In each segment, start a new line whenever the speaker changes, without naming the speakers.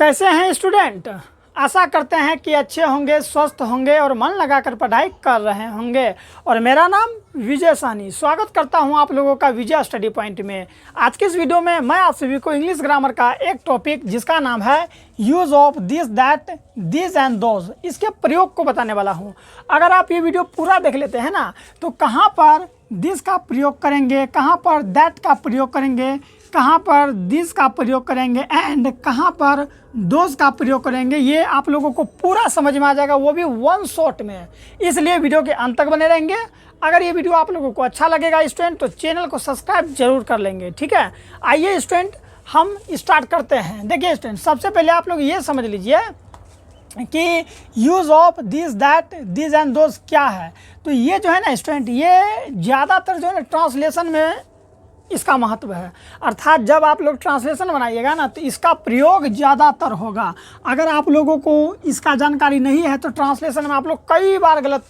कैसे हैं स्टूडेंट। आशा करते हैं कि अच्छे होंगे, स्वस्थ होंगे और मन लगाकर पढ़ाई कर रहे होंगे। और मेरा नाम विजय साहनी, स्वागत करता हूं आप लोगों का विजय स्टडी पॉइंट में। आज के इस वीडियो में मैं आप सभी को इंग्लिश ग्रामर का एक टॉपिक जिसका नाम है use of this, that, this and those, इसके प्रयोग को बताने वाला हूं। अगर आप ये वीडियो पूरा देख लेते हैं ना, तो कहाँ पर दिस का प्रयोग करेंगे, कहाँ पर दैट का प्रयोग करेंगे, कहाँ पर दिस का प्रयोग करेंगे एंड कहाँ पर दोज का प्रयोग करेंगे, ये आप लोगों को पूरा समझ में आ जाएगा, वो भी वन शॉट में। इसलिए वीडियो के अंत तक बने रहेंगे। अगर ये वीडियो आप लोगों को अच्छा लगेगा स्टूडेंट, तो चैनल को सब्सक्राइब जरूर कर लेंगे, ठीक है। आइए स्टूडेंट, हम स्टार्ट करते हैं। देखिए स्टूडेंट, सबसे पहले आप लोग ये समझ लीजिए कि use of this, that, this and those क्या है। तो ये जो है ना स्टूडेंट, ये ज़्यादातर जो है ना ट्रांसलेशन में इसका महत्व है। अर्थात जब आप लोग ट्रांसलेशन बनाइएगा ना, तो इसका प्रयोग ज़्यादातर होगा। अगर आप लोगों को इसका जानकारी नहीं है तो ट्रांसलेशन में आप लोग कई बार गलत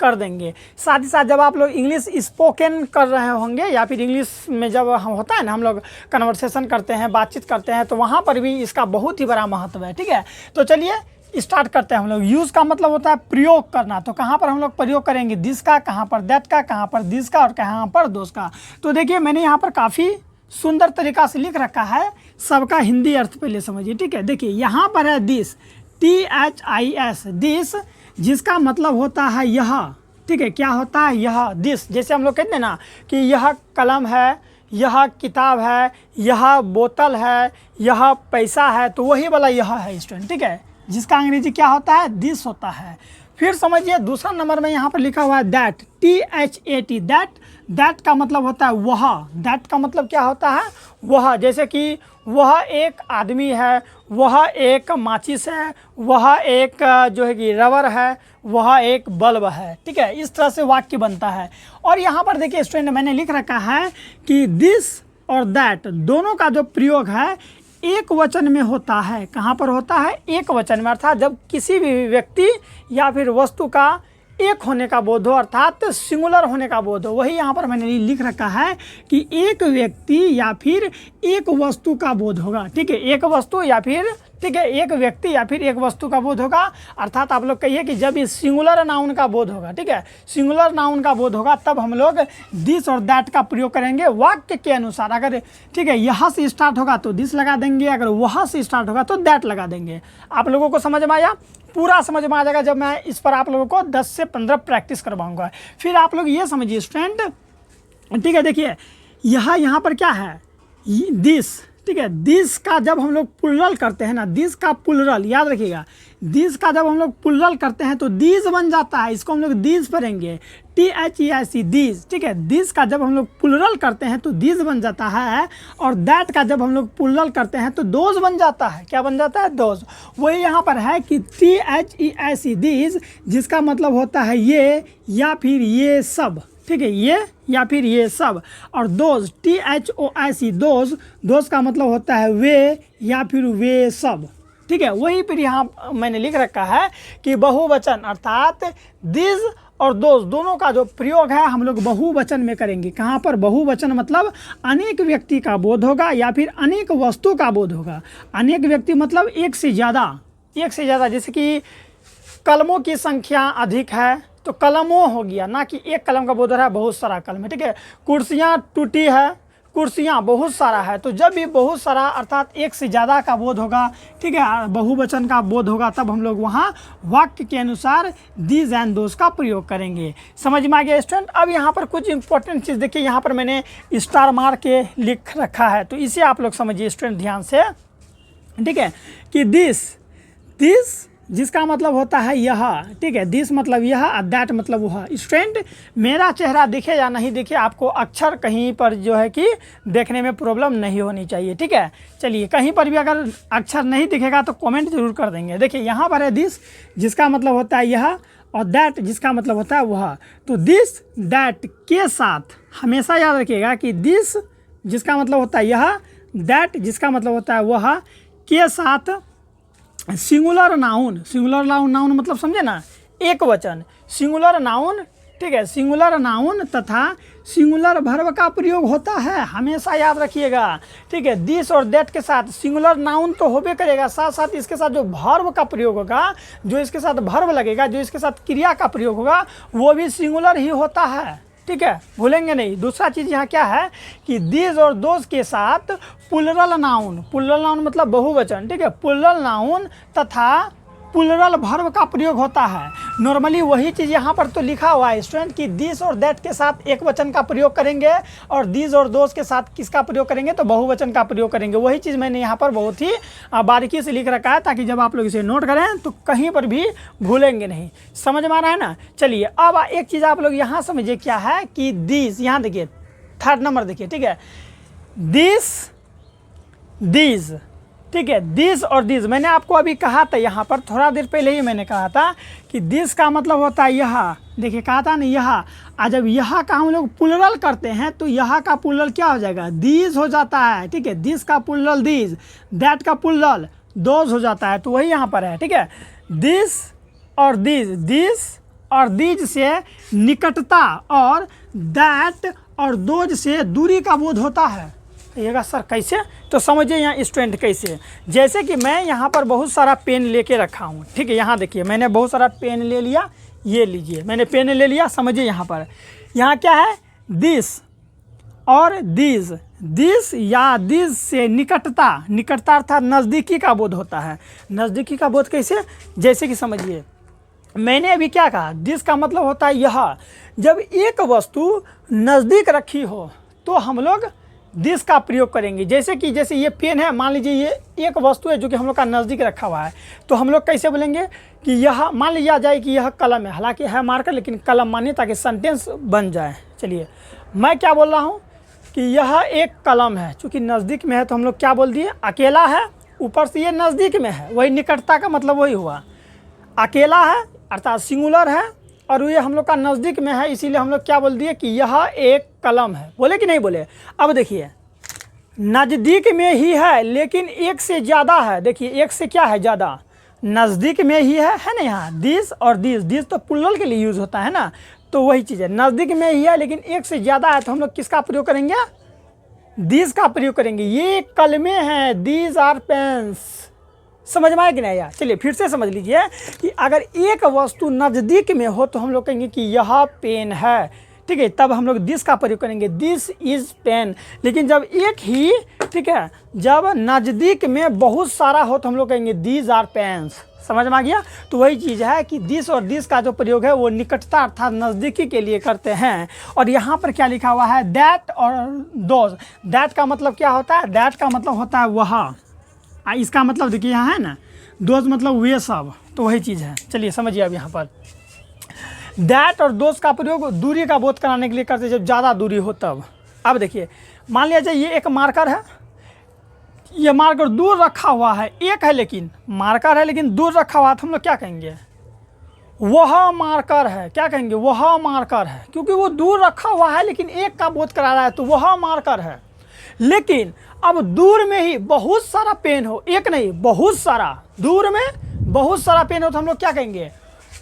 कर देंगे। साथ ही साथ जब आप लोग इंग्लिश स्पोकन कर रहे होंगे या फिर इंग्लिश में जब हम होता है ना, हम लोग कन्वर्सेशन करते हैं, बातचीत करते हैं, तो वहाँ पर भी इसका बहुत ही बड़ा महत्व है, ठीक है। तो चलिए स्टार्ट करते हैं हम लोग। यूज़ का मतलब होता है प्रयोग करना। तो कहाँ पर हम लोग प्रयोग करेंगे दिस का, कहाँ पर दैट का, कहाँ पर दिस का और कहाँ पर दोस का। तो देखिए मैंने यहाँ पर काफ़ी सुंदर तरीका से लिख रखा है। सबका हिंदी अर्थ पहले समझिए, ठीक है। देखिए यहाँ पर है दिस, THIS, दिस, जिसका मतलब होता है यह, ठीक है। क्या होता है यह, दिस। जैसे हम लोग कहते हैं ना कि यह कलम है, यह किताब है, यह बोतल है, यह पैसा है, तो वही वाला यह है स्टूडेंट, ठीक है, जिसका अंग्रेजी क्या होता है, दिस होता है। फिर समझिए दूसरा नंबर में यहाँ पर लिखा हुआ है दैट, THAT, दैट। दैट का मतलब होता है वह। दैट का मतलब क्या होता है, वह। जैसे कि वह एक आदमी है, वह एक माचिस है, वह एक जो है कि रबर है, वह एक बल्ब है, ठीक है। इस तरह से वाक्य बनता है। और यहाँ पर देखिए स्टूडेंट, मैंने लिख रखा है कि दिस और दैट दोनों का जो प्रयोग है एक वचन में होता है। कहाँ पर होता है, एक वचन में। अर्थात जब किसी भी व्यक्ति या फिर वस्तु का एक होने का बोध हो, अर्थात सिंगुलर होने का बोध हो, वही यहाँ पर मैंने लिख रखा है कि एक व्यक्ति या फिर एक वस्तु का बोध होगा, ठीक है। एक वस्तु या फिर, ठीक है, एक व्यक्ति या फिर एक वस्तु का बोध होगा। अर्थात आप लोग कहिए कि जब इस सिंगुलर नाउन का बोध होगा, ठीक है, सिंगुलर नाउन का बोध होगा, तब हम लोग दिस और दैट का प्रयोग करेंगे वाक्य के अनुसार। अगर, ठीक है, यहाँ से स्टार्ट होगा तो दिस लगा देंगे, अगर वहाँ से स्टार्ट होगा तो दैट लगा देंगे। आप लोगों को समझ में आया? पूरा समझ में आ जाएगा जब मैं इस पर आप लोगों को 10 से 15 प्रैक्टिस करवाऊंगा। फिर आप लोग ये समझिए स्टूडेंट, ठीक है, देखिए यहाँ पर क्या है, दिस, ठीक है। दिस का जब हम लोग प्लुरल करते हैं ना, दिस का प्लुरल याद रखिएगा, दिस का जब हम लोग प्लुरल करते हैं तो दीज बन जाता है। इसको हम लोग दीज पढ़ेंगे, THEIS, दीज, ठीक है। दिस का जब हम लोग प्लुरल करते हैं तो दीज बन जाता है। और दैट का जब हम लोग प्लुरल करते हैं तो दोज बन जाता है। क्या बन जाता है, दोज। वही यहाँ पर है कि THEIS, दीज, जिसका मतलब होता है ये या फिर ये सब, ठीक है, ये या फिर ये सब। और दोज, THOIS, दोज, दोज का मतलब होता है वे या फिर वे सब, ठीक है। वहीं पर यहाँ मैंने लिख रखा है कि बहुवचन, अर्थात दिस और दोज दोनों का जो प्रयोग है हम लोग बहुवचन में करेंगे। कहाँ पर, बहुवचन मतलब अनेक व्यक्ति का बोध होगा या फिर अनेक वस्तु का बोध होगा। अनेक व्यक्ति मतलब एक से ज़्यादा, एक से ज़्यादा। जैसे कि कलमों की संख्या अधिक है तो कलमों हो गया, ना कि एक कलम का बोध हो रहा है, बहुत सारा कलम है, ठीक है। कुर्सियाँ टूटी है, कुर्सियाँ बहुत सारा है। तो जब भी बहुत सारा अर्थात एक से ज़्यादा का बोध होगा, ठीक है, बहुवचन का बोध होगा, तब हम लोग वहाँ वाक्य के अनुसार दिस एंड दोस का प्रयोग करेंगे। समझ में आ गया स्टूडेंट? अब यहाँ पर कुछ इंपॉर्टेंट चीज़ देखिए, यहाँ पर मैंने स्टार मार के लिख रखा है, तो इसे आप लोग समझिए स्टूडेंट ध्यान से, ठीक है, कि दिस, दिस जिसका मतलब होता है यह, ठीक है, दिस मतलब यह और दैट मतलब वह। स्टूडेंट, मेरा चेहरा दिखे या नहीं दिखे, आपको अक्षर कहीं पर जो है कि देखने में प्रॉब्लम नहीं होनी चाहिए, ठीक है। चलिए, कहीं पर भी अगर अक्षर नहीं दिखेगा तो कमेंट जरूर कर देंगे। देखिए यहाँ पर है दिस, जिसका मतलब होता है यह, और दैट जिसका मतलब होता है वह। तो दिस दैट के साथ हमेशा याद रखिएगा कि दिस जिसका मतलब होता है यह, दैट जिसका मतलब होता है वह, के साथ सिंगुलर नाउन, सिंगुलर नाउन मतलब समझे ना, एक वचन, सिंगुलर नाउन ठीक है, सिंगुलर नाउन तथा सिंगुलर वर्ब का प्रयोग होता है, हमेशा याद रखिएगा। ठीक है, दिस और दैट के साथ सिंगुलर नाउन तो होबे करेगा, साथ साथ इसके साथ जो वर्ब का प्रयोग होगा, जो इसके साथ वर्ब लगेगा, जो इसके साथ क्रिया का प्रयोग होगा, वो भी सिंगुलर ही होता है। ठीक है, भूलेंगे नहीं। दूसरा चीज़ यहाँ क्या है कि दिस और दोज के साथ प्लुरल नाउन मतलब बहुवचन, ठीक है, प्लुरल नाउन तथा प्लुरल वर्ब का प्रयोग होता है। नॉर्मली वही चीज़ यहाँ पर तो लिखा हुआ है स्टूडेंट कि दिस और दैट के साथ एक वचन का प्रयोग करेंगे और दिस और दोज के साथ किसका प्रयोग करेंगे, तो बहुवचन का प्रयोग करेंगे। वही चीज़ मैंने यहाँ पर बहुत ही बारीकी से लिख रखा है ताकि जब आप लोग इसे नोट करें तो कहीं पर भी भूलेंगे नहीं। समझ में आ रहा है ना। चलिए अब एक चीज़ आप लोग यहाँ समझिए क्या है कि दिस, यहाँ देखिए थर्ड नंबर देखिए, ठीक है, दिस, ठीक है, दिस और दिस मैंने आपको अभी कहा था, यहाँ पर थोड़ा देर पहले ही मैंने कहा था कि दिस का मतलब होता है यह, देखिए कहा था ना यह। और जब यह का हम लोग प्लुरल करते हैं तो यह का प्लुरल क्या हो जाएगा, दिस हो जाता है। ठीक है, दिस का प्लुरल दिस, दैट का प्लुरल दोज हो जाता है, तो वही यहाँ पर है। ठीक है, दिस और दिस से निकटता और दैट और दोज से दूरी का बोध होता है। कहिएगा सर कैसे, तो समझिए यहाँ स्टूडेंट कैसे। जैसे कि मैं यहाँ पर बहुत सारा पेन लेके रखा हूँ, ठीक है, यहाँ देखिए मैंने बहुत सारा पेन ले लिया, ये लीजिए मैंने पेन ले लिया। समझिए यहाँ पर यहाँ क्या है, दिस और दिस या दिस से निकटता अर्थात नज़दीकी का बोध होता है। नज़दीकी का बोध कैसे, जैसे कि समझिए मैंने अभी क्या कहा, दिस का मतलब होता है यह। जब एक वस्तु नज़दीक रखी हो तो हम लोग दिस का प्रयोग करेंगे। जैसे ये पेन है, मान लीजिए ये एक वस्तु है जो कि हम लोग का नज़दीक रखा हुआ है, तो हम लोग कैसे बोलेंगे कि यह, मान लीजिए आ जाए कि यह कलम है, हालांकि है मार्कर लेकिन कलम मानिए ताकि सेंटेंस बन जाए। चलिए मैं क्या बोल रहा हूँ कि यह एक कलम है, चूँकि नज़दीक में है तो हम लोग क्या बोल दिए, अकेला है, ऊपर से ये नज़दीक में है, वही निकटता का मतलब वही हुआ। अकेला है अर्थात सिंगुलर है और ये हम लोग का नज़दीक में है, इसीलिए हम लोग क्या बोल दिए कि यह एक कलम है। बोले कि नहीं बोले। अब देखिए नज़दीक में ही है लेकिन एक से ज़्यादा है, देखिए एक से क्या है ज़्यादा, नज़दीक में ही है ना। यहाँ दिस और दिस तो प्लुरल के लिए यूज़ होता है ना, तो वही चीज़ है, नज़दीक में ही है लेकिन एक से ज़्यादा है, तो हम लोग किसका प्रयोग करेंगे, दिस का प्रयोग करेंगे। ये कलमें हैं, दीज आर पेन्स। समझ में आया कि नहीं यार। चलिए फिर से समझ लीजिए कि अगर एक वस्तु नज़दीक में हो तो हम लोग कहेंगे कि यह पेन है, ठीक है, तब हम लोग दिस का प्रयोग करेंगे, दिस इज़ पेन। लेकिन जब एक ही, ठीक है, जब नज़दीक में बहुत सारा हो तो हम लोग कहेंगे दीज आर पेन्स। समझ में आ गया। तो वही चीज़ है कि दिस और दिस का जो प्रयोग है वो निकटता अर्थात नज़दीकी के लिए करते हैं। और यहाँ पर क्या लिखा हुआ है, दैट और दोज। दैट का मतलब क्या होता है, दैट का मतलब होता है वह, इसका मतलब देखिए यहाँ है ना, दोज मतलब वे सब, तो वही चीज़ है। चलिए समझिए अब यहाँ पर दैट और दोज का प्रयोग दूरी का बोध कराने के लिए करते जब ज़्यादा दूरी हो तब। अब देखिए मान लिया जाए ये एक मार्कर है, ये मार्कर दूर रखा हुआ है, एक है लेकिन मार्कर है लेकिन दूर रखा हुआ है, तो हम लोग क्या कहेंगे, वह मार्कर है। क्या कहेंगे, वह मार्कर है, क्योंकि वो दूर रखा हुआ है लेकिन एक का बोध करा रहा है, तो वह मार्कर है। लेकिन अब दूर में ही बहुत सारा पेन हो, एक नहीं बहुत सारा, दूर में बहुत सारा पेन हो, तो हम लोग क्या कहेंगे,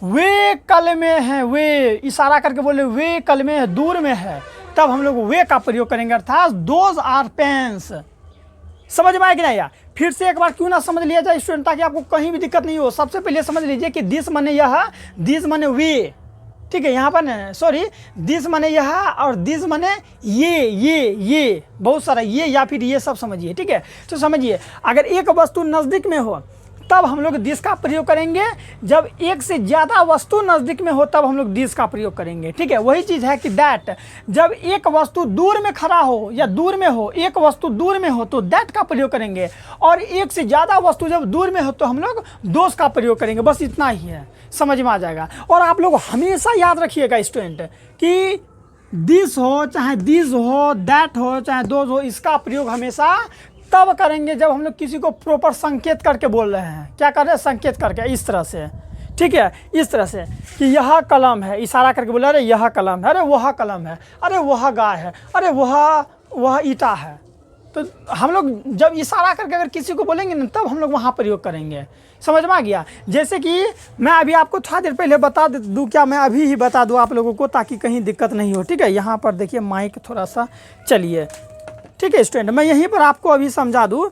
वे कलमें हैं। वे इशारा करके बोले वे कलमें हैं, दूर में है, तब हम लोग वे का प्रयोग करेंगे अर्थात दोज आर पेन्स। समझ में आया कि नहीं यार। फिर से एक बार क्यों ना समझ लिया जाए स्टूडेंट, ताकि आपको कहीं भी दिक्कत नहीं हो। सबसे पहले समझ लीजिए कि दिस माने यह, दिस माने वे, ठीक है, यहाँ पर सॉरी दिस माने यह और दिस माने ये बहुत सारा ये या फिर ये सब समझिए, ठीक है। तो समझिए अगर एक वस्तु नज़दीक में हो तब हम लोग दिस का प्रयोग करेंगे, जब एक से ज़्यादा वस्तु नज़दीक में हो तब हम लोग दिस का प्रयोग करेंगे, ठीक है। वही चीज़ है कि दैट, जब एक वस्तु दूर में खड़ा हो या दूर में हो, एक वस्तु दूर में हो तो दैट का प्रयोग करेंगे, और एक से ज़्यादा वस्तु जब दूर में हो तो हम लोग दोस का प्रयोग करेंगे। बस इतना ही है, समझ में आ जाएगा। और आप लोग हमेशा याद रखिएगा स्टूडेंट कि दिस हो चाहे दिस हो, दैट हो चाहे दोज हो, इसका प्रयोग हमेशा तब करेंगे जब हम लोग किसी को प्रॉपर संकेत करके बोल रहे हैं। क्या कर रहे हैं, संकेत करके, इस तरह से, ठीक है, इस तरह से कि यह कलम है, इशारा करके बोला, अरे यह कलम है, अरे वह कलम है, अरे वह गाय है, अरे वह ईटा है। तो हम लोग जब इशारा करके अगर किसी को बोलेंगे ना तब हम लोग वहाँ प्रयोग करेंगे। समझ में आ गया? जैसे कि मैं अभी आपको थोड़ा देर पहले बता दूँ, क्या मैं अभी ही बता दूँ आप लोगों को, ताकि कहीं दिक्कत नहीं हो। ठीक है, यहाँ पर देखिए माइक थोड़ा सा चलिए। ठीक है स्टूडेंट, मैं यहीं पर आपको अभी समझा दूँ।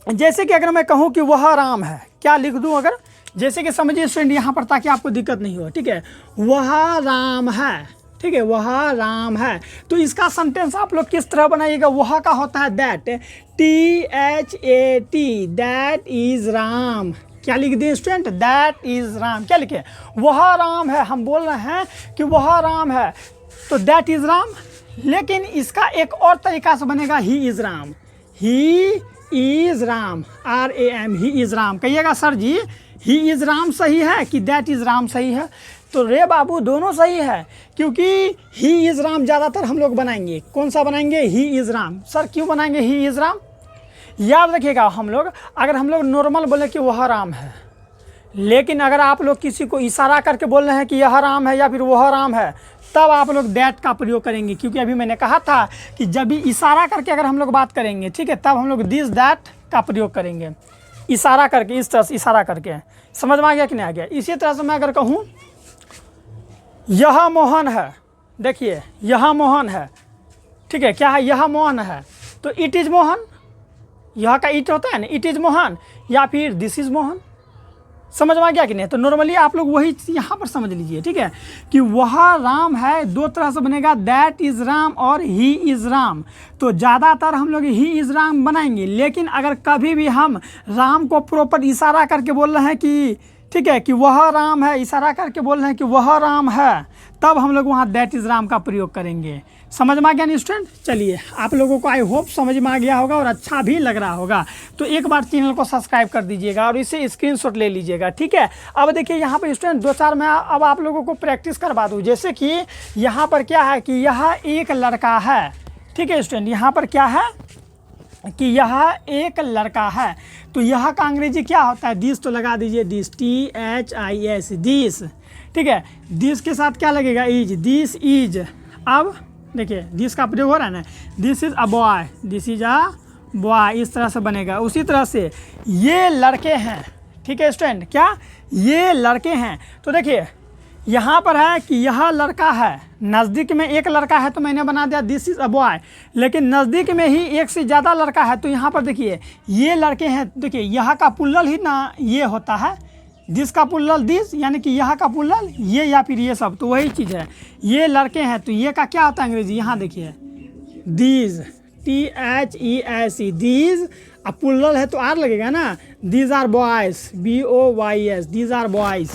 जैसे कि अगर मैं कहूँ कि वह राम है, क्या लिख दूँ अगर? जैसे कि समझिए स्टूडेंट यहाँ पर, ताकि आपको दिक्कत नहीं हो। ठीक है, वह राम है। ठीक है, वह राम है। तो इसका सेंटेंस आप लोग किस तरह बनाइएगा? वह का होता है that, THAT, that is Ram. क्या लिख दिए स्टूडेंट? That is Ram. क्या लिखे? वह राम है। हम बोल रहे हैं कि वह राम है, तो दैट इज राम। लेकिन इसका एक और तरीका से बनेगा, he is Ram. He is Ram, RAM, he is Ram. कहिएगा sir ji he is Ram सही है कि दैट इज राम सही है? तो रे बाबू दोनों सही है, क्योंकि ही इज राम ज़्यादातर हम लोग बनाएंगे। कौन सा बनाएंगे? ही इज राम। सर क्यों बनाएंगे ही इज राम? याद रखिएगा, हम लोग अगर हम लोग नॉर्मल बोले कि वह राम है, लेकिन अगर आप लोग किसी को इशारा करके बोल रहे हैं कि यह राम है या फिर वह राम है, तब आप लोग दैट का प्रयोग करेंगे। क्योंकि अभी मैंने कहा था कि जब भी इशारा करके अगर हम लोग बात करेंगे, ठीक है, तब हम लोग दिस दैट का प्रयोग करेंगे। इशारा करके, इस तरह से इशारा करके। समझ में आ गया कि नहीं आ गया? इसी तरह से मैं अगर कहूँ यह मोहन है, देखिए यह मोहन है। ठीक है, क्या है? यह मोहन है, तो इट इज़ मोहन। यह का इट होता है ना, इट इज़ मोहन, या फिर दिस इज़ मोहन। समझ में आ गया कि नहीं? तो नॉर्मली आप लोग वही यहाँ पर समझ लीजिए। ठीक है, कि वह राम है दो तरह से बनेगा, दैट इज़ राम और ही इज़ राम। तो ज़्यादातर हम लोग ही इज़ राम बनाएंगे। लेकिन अगर कभी भी हम राम को प्रॉपर इशारा करके बोल रहे हैं कि, ठीक है, कि वह राम है, इशारा करके बोल रहे हैं कि वह राम है, तब हम लोग वहाँ दैट इज़ राम का प्रयोग करेंगे। समझ में आ गया नहीं स्टूडेंट? चलिए, आप लोगों को आई होप समझ में आ गया होगा और अच्छा भी लग रहा होगा। तो एक बार चैनल को सब्सक्राइब कर दीजिएगा और इसे स्क्रीनशॉट ले लीजिएगा। ठीक है, अब देखिए यहाँ पर स्टूडेंट दो चार मैं अब आप लोगों को प्रैक्टिस करवा दूँ। जैसे कि यहाँ पर क्या है कि यह एक लड़का है। ठीक है स्टूडेंट, यहाँ पर क्या है कि यह एक लड़का है, तो यह का अंग्रेजी क्या होता है? दिस, तो लगा दीजिए दिस, THIS, दिस। ठीक है, दिस के साथ क्या लगेगा? Is, this is. अब देखिए दिस का प्रयोग हो रहा है ना, this is a boy, this is a boy, इस तरह से बनेगा। उसी तरह से ये लड़के हैं। ठीक है स्टूडेंट, क्या ये लड़के हैं? तो देखिए यहाँ पर है कि यह लड़का है, नज़दीक में एक लड़का है तो मैंने बना दिया दिस इज़ अ बॉय। लेकिन नज़दीक में ही एक से ज़्यादा लड़का है, तो यहाँ पर देखिए ये लड़के हैं। देखिए यह का पुल्लल ही ना ये होता है, दिस का पुल्लल दिस, यानी कि यह का पुल्लल ये या फिर ये सब, तो वही चीज़ है। ये लड़के हैं, तो ये का क्या होता है अंग्रेजी? यहाँ देखिए दीज, THES, दीज। अब पुल्लल है तो आर लगेगा ना, these are boys, BOYS, these are boys.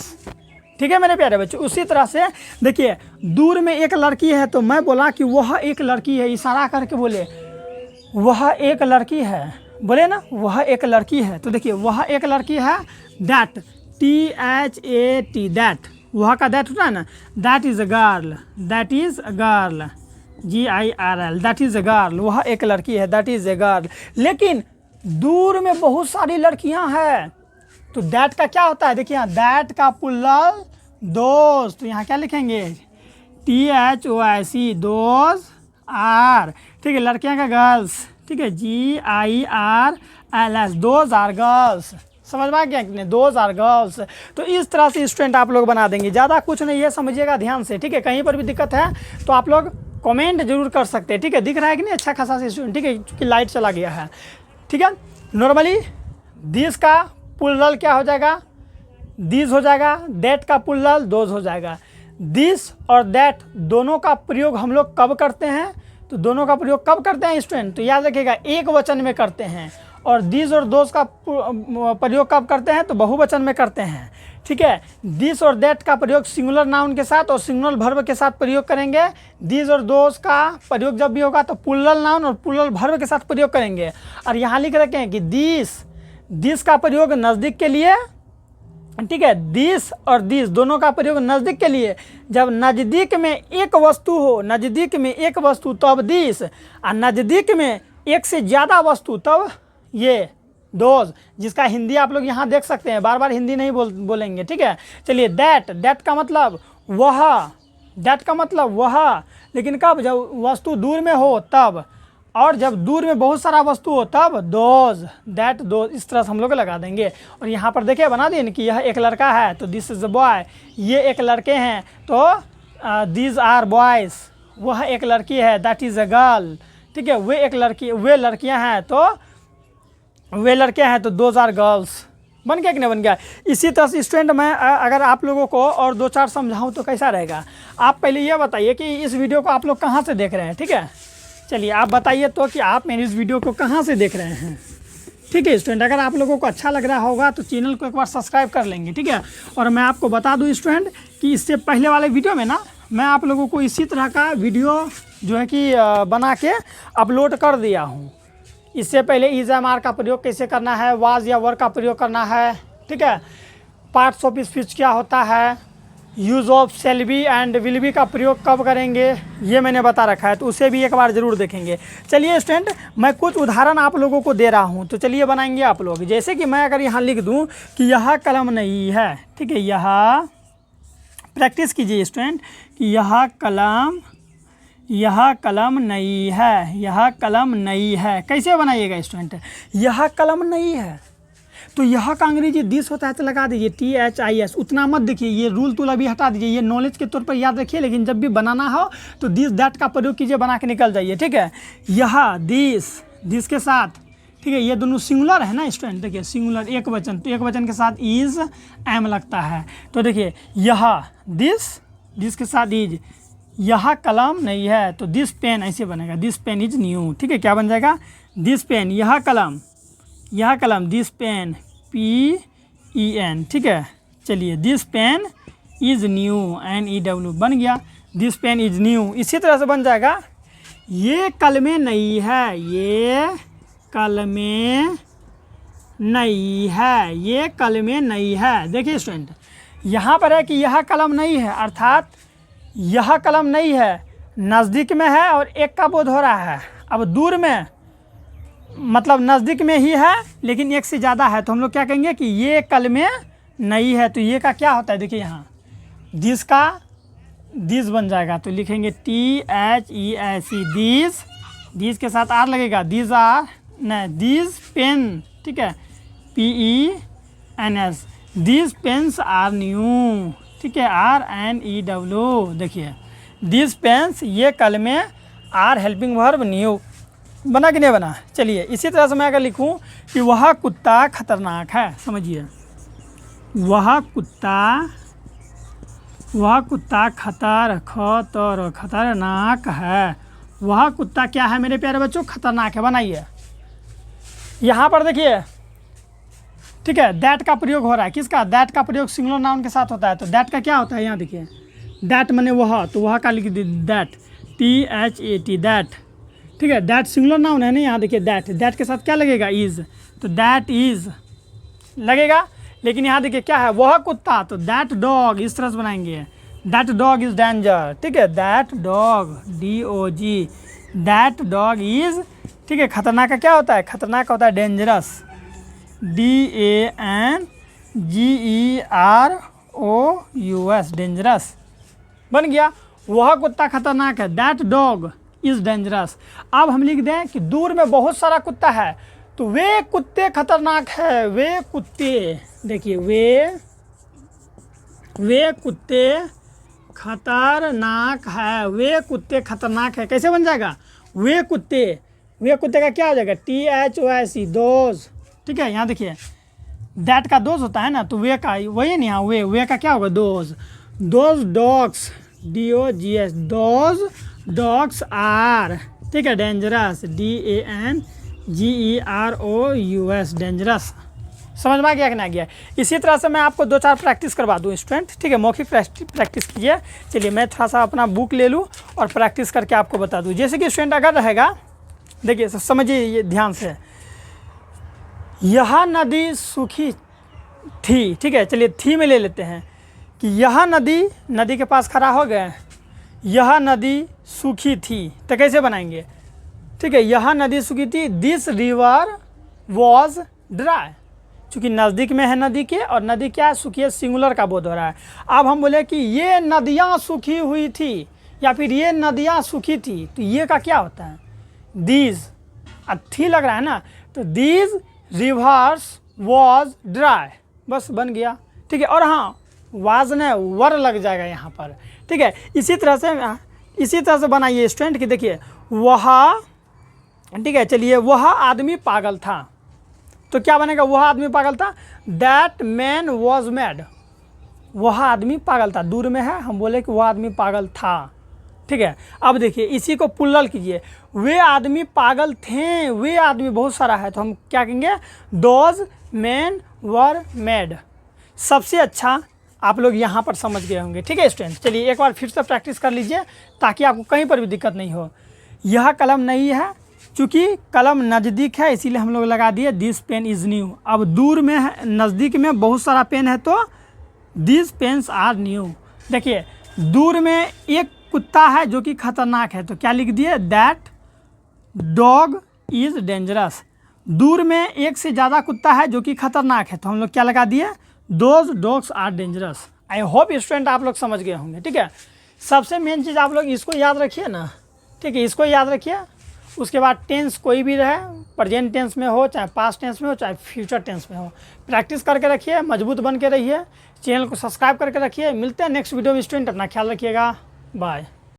ठीक है मेरे प्यारे बच्चों, उसी तरह से देखिए दूर में एक लड़की है, तो मैं बोला कि वह एक लड़की है, इशारा करके बोले वह एक लड़की है, बोले ना वह एक लड़की है। तो देखिए वह एक लड़की है, दैट, THAT, दैट, वह का दैट होता है ना, that is a girl, that is a girl, GIRL, that is a girl, वह एक लड़की है, दैट इज़ अ गर्ल। लेकिन दूर में बहुत सारी लड़कियां हैं, तो दैट का क्या होता है? देखिए यहाँ दैट का पुल्लल दोस्त, तो यहाँ क्या लिखेंगे? THOIC, दोस्त आर। ठीक है, लड़कियाँ का गर्ल्स, ठीक है, GIRLS, दोज आर गर्ल्स। समझ में आ गया कि नहीं? Those are girls. तो इस तरह से स्टूडेंट आप लोग बना देंगे, ज़्यादा कुछ नहीं है, समझिएगा ध्यान से। ठीक है, कहीं पर भी दिक्कत है तो आप लोग कमेंट जरूर कर सकते हैं। ठीक है, दिख रहा है कि नहीं अच्छा खासा से स्टूडेंट? ठीक है, क्योंकि लाइट चला गया है। ठीक है, नॉर्मली दिस का पुल्लल क्या हो जाएगा? दिस हो जाएगा, दैट का पुल्लल दोज हो जाएगा। दिस और दैट दोनों का प्रयोग हम लोग कब करते हैं? तो दोनों का प्रयोग कब करते हैं स्टूडेंट? तो याद रखिएगा एक वचन में करते हैं, और दिस और दोज का प्रयोग कब करते हैं? तो बहुवचन में करते हैं। ठीक है, दिस और दैट का प्रयोग सिंगुलर नाउन के साथ और सिंगुलर वर्ब के साथ प्रयोग करेंगे। दिस और दोज का प्रयोग जब भी होगा तो प्लुरल नाउन और प्लुरल वर्ब के साथ प्रयोग करेंगे। और यहाँ लिख रखे हैं कि दिस का प्रयोग नज़दीक के लिए, ठीक है, दिस और दिस दोनों का प्रयोग नज़दीक के लिए। जब नज़दीक में एक वस्तु हो, नज़दीक में एक वस्तु तब दिस, और नज़दीक में एक से ज़्यादा वस्तु तब ये दोज, जिसका हिंदी आप लोग यहाँ देख सकते हैं, बार बार हिंदी नहीं बोलेंगे। ठीक है, चलिए दैट का मतलब वह, दैट का मतलब वह, लेकिन कब? जब वस्तु दूर में हो तब। और जब दूर में बहुत सारा वस्तु हो तब दोज, दैट, दोज, इस तरह से हम लोग लगा देंगे। और यहाँ पर देखिए बना दिए कि यह एक लड़का है तो दिस इज़ अ बॉय, ये एक लड़के हैं तो दीज आर बॉयज़, वह एक लड़की है दैट इज़ अ गर्ल, ठीक है, वे लड़कियाँ हैं तो वे लड़के हैं तो दोज आर गर्ल्स। बन गया कि नहीं बन गया। इसी तरह से स्टूडेंट मैं अगर आप लोगों को और 2-4 समझाऊँ तो कैसा रहेगा। आप पहले ये बताइए कि इस वीडियो को आप लोग कहाँ से देख रहे हैं, ठीक है। चलिए आप बताइए तो कि आप मेरी इस वीडियो को कहाँ से देख रहे हैं, ठीक है स्टूडेंट। अगर आप लोगों को अच्छा लग रहा होगा तो चैनल को एक बार सब्सक्राइब कर लेंगे, ठीक है। और मैं आपको बता दूं स्टूडेंट कि इससे पहले वाले वीडियो में ना मैं आप लोगों को इसी तरह का वीडियो जो है कि बना के अपलोड कर दिया हूँ। इससे पहले इज एम आर का प्रयोग कैसे करना है, वाज या वर का प्रयोग करना है, ठीक है, पार्ट्स ऑफ स्पीच क्या होता है, use of shall be and will be का प्रयोग कब करेंगे, ये मैंने बता रखा है, तो उसे भी एक बार ज़रूर देखेंगे। चलिए स्टूडेंट मैं कुछ उदाहरण आप लोगों को दे रहा हूँ, तो चलिए बनाएंगे आप लोग। जैसे कि मैं अगर यहाँ लिख दूँ कि यह कलम नहीं है, ठीक है, यह प्रैक्टिस कीजिए स्टूडेंट कि यह कलम नहीं है, यह कलम नहीं है। कैसे बनाइएगा स्टूडेंट, यह कलम नहीं है तो यह का अंग्रेजी दिस होता है तो लगा दीजिए THIS, उतना मत देखिए, ये रूल तूल अभी हटा दीजिए, ये नॉलेज के तौर पर याद रखिए, लेकिन जब भी बनाना हो तो दिस दैट का प्रयोग कीजिए, बना के निकल जाइए, ठीक है। यह दिस के साथ, ठीक है, ये दोनों सिंगुलर है ना स्टूडेंट, देखिए सिंगुलर एक वचन, तो एक वचन के साथ इज एम लगता है, तो देखिए यह दिस के साथ इज, यह कलम नहीं है तो दिस पेन ऐसे बनेगा, दिस पेन इज न्यू, ठीक है, क्या बन जाएगा, दिस पेन, यह कलम दिस पेन PEN, ठीक है। चलिए this pen is new NEW बन गया, दिस पेन इज न्यू। इसी तरह से बन जाएगा ये कलमें नहीं है, ये कलमें नहीं है, ये कलमें नहीं है। देखिए स्टूडेंट यहाँ पर है कि यह कलम नहीं है, अर्थात यह कलम नहीं है, नज़दीक में है और एक का बोध हो रहा है। अब दूर में मतलब नज़दीक में ही है लेकिन एक से ज़्यादा है, तो हम लोग क्या कहेंगे कि ये कलमें नहीं है। तो ये का क्या होता है, देखिए यहाँ दिस का दिस बन जाएगा, तो लिखेंगे THEIS, दिस के साथ आर लगेगा, दिस आर नहीं, दिस पेन, ठीक है, PENS, this pens are new, ठीक है, RNEW। देखिए दिस पेन्स, ये कलमें, आर हेल्पिंग वर्ब न्यू। बना कि नहीं बना। चलिए इसी तरह से मैं अगर लिखूं कि वह कुत्ता खतरनाक है, समझिए वह कुत्ता खतरनाक है, वह कुत्ता क्या है मेरे प्यारे बच्चों, खतरनाक है। बनाइए यहाँ पर देखिए, ठीक है, दैट का प्रयोग हो रहा है, किसका, दैट का प्रयोग सिंगुलर नाउन के साथ होता है, तो दैट का क्या होता है, यहाँ देखिए दैट माने वह, तो वह का लिख दी दैट, THAT दैट, ठीक है, दैट सिंगुलर नाउन है ना, यहाँ देखिए दैट के साथ क्या लगेगा, इज, तो दैट इज लगेगा। लेकिन यहाँ देखिए क्या है, वह कुत्ता, तो दैट डॉग, इस तरह से बनाएंगे, दैट डॉग इज डेंजर, ठीक है, that dog DOG, that dog is, ठीक है। खतरनाक का क्या होता है, खतरनाक होता है डेंजरस, DANGEROUS, डेंजरस बन गया। वह कुत्ता खतरनाक है, दैट डॉग इज डेंजरस। अब हम लिख दें कि दूर में बहुत सारा कुत्ता है, तो वे कुत्ते खतरनाक है, वे कुत्ते, देखिए वे कुत्ते खतरनाक है, वे कुत्ते खतरनाक है। कैसे बन जाएगा, वे कुत्ते का क्या हो जाएगा, THOIC, दोज, ठीक है। यहाँ देखिए दैट का दोज होता है ना, तो वे का वही नहीं, यहाँ वे का क्या होगा, those dogs, DOGS, those dogs are, ठीक है, डेंजरस, DANGEROUS, डेंजरस। समझ में आ गया कि नहीं आ गया। इसी तरह से मैं आपको 2-4 प्रैक्टिस करवा दूँ स्टूडेंट, ठीक है, मौखिक प्रैक्टिस कीजिए। चलिए मैं थोड़ा सा अपना बुक ले लूँ और प्रैक्टिस करके आपको बता दूँ। जैसे कि स्टूडेंट अगर रहेगा, देखिए समझिए ये ध्यान से, यह नदी सूखी थी, ठीक है, चलिए थी में ले लेते हैं कि यह नदी के पास खड़ा हो गए, यह नदी सूखी थी, तो कैसे बनाएंगे, ठीक है, यह नदी सूखी थी, दिस रिवर वॉज ड्राई, चूँकि नज़दीक में है नदी के, और नदी क्या है, सूखी है, सिंगुलर का बोध हो रहा है। अब हम बोले कि ये नदियाँ सूखी हुई थी या फिर ये नदियाँ सूखी थी, तो ये का क्या होता है, दीज, थी लग रहा है ना, तो दीज रिवर्स वॉज ड्राई, बस बन गया। ठीक है, और हाँ वाज ने वर लग जाएगा यहाँ पर। ठीक है, इसी तरह से बनाइए स्टूडेंट कि देखिए वह, ठीक है चलिए, वह आदमी पागल था, तो क्या बनेगा, वह आदमी पागल था, दैट मैन वॉज मैड। वह आदमी पागल था, दूर में है, हम बोले कि वह आदमी पागल था। ठीक है, अब देखिए इसी को पुल्लल कीजिए, वे आदमी पागल थे, वे आदमी बहुत सारा है, तो हम क्या कहेंगे, दोज मैन वर मैड। सबसे अच्छा आप लोग यहाँ पर समझ गए होंगे। ठीक है स्टूडेंट, चलिए एक बार फिर से प्रैक्टिस कर लीजिए ताकि आपको कहीं पर भी दिक्कत नहीं हो। यह कलम नहीं है, चूँकि कलम नज़दीक है इसीलिए हम लोग लगा दिए दिस पेन इज़ न्यू। अब दूर में है, नज़दीक में बहुत सारा पेन है तो दिस पेन्स आर न्यू। देखिए दूर में एक कुत्ता है जो कि खतरनाक है, तो क्या लिख दिए, दैट डॉग इज़ डेंजरस। दूर में एक से ज़्यादा कुत्ता है जो कि खतरनाक है, तो हम लोग क्या लगा दिए, those dogs are dangerous. I hope student आप लोग समझ गए होंगे। ठीक है, सबसे मेन चीज़ आप लोग इसको याद रखिए ना। ठीक है, इसको याद रखिए। उसके बाद टेंस कोई भी रहे, प्रेजेंट टेंस में हो, चाहे पास्ट टेंस में हो, चाहे फ्यूचर टेंस में हो, प्रैक्टिस करके रखिए, मजबूत बन के रहिए, चैनल को सब्सक्राइब करके रखिए। मिलते हैं नेक्स्ट वीडियो में स्टूडेंट, अपना ख्याल रखिएगा, बाय।